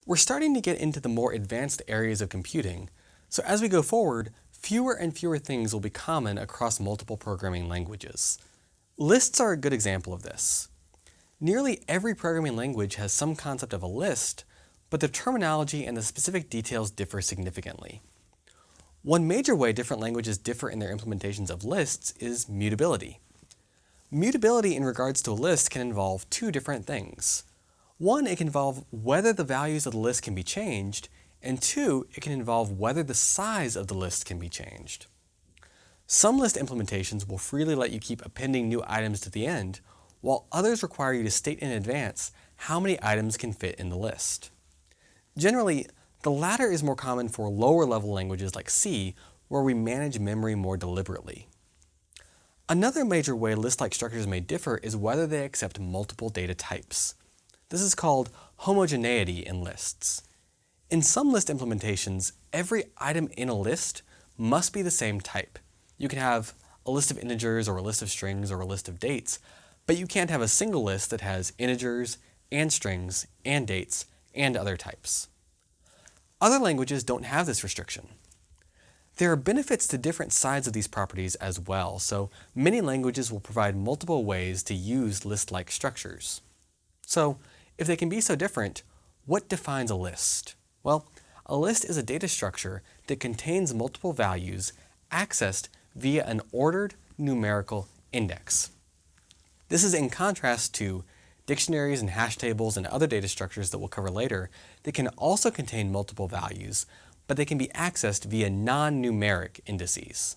We're starting to get into the more advanced areas of computing, so as we go forward, fewer and fewer things will be common across multiple programming languages. Lists are a good example of this. Nearly every programming language has some concept of a list, but the terminology and the specific details differ significantly. One major way different languages differ in their implementations of lists is mutability. Mutability in regards to a list can involve two different things. One, it can involve whether the values of the list can be changed, and two, it can involve whether the size of the list can be changed. Some list implementations will freely let you keep appending new items to the end, while others require you to state in advance how many items can fit in the list. Generally, the latter is more common for lower-level languages like C, where we manage memory more deliberately. Another major way list-like structures may differ is whether they accept multiple data types. This is called homogeneity in lists. In some list implementations, every item in a list must be the same type. You can have a list of integers or a list of strings or a list of dates, but you can't have a single list that has integers and strings and dates and other types. Other languages don't have this restriction. There are benefits to different sides of these properties as well, so many languages will provide multiple ways to use list-like structures. So, if they can be so different, what defines a list? Well, a list is a data structure that contains multiple values accessed via an ordered numerical index. This is in contrast to dictionaries and hash tables and other data structures that we'll cover later that can also contain multiple values, but they can be accessed via non-numeric indices.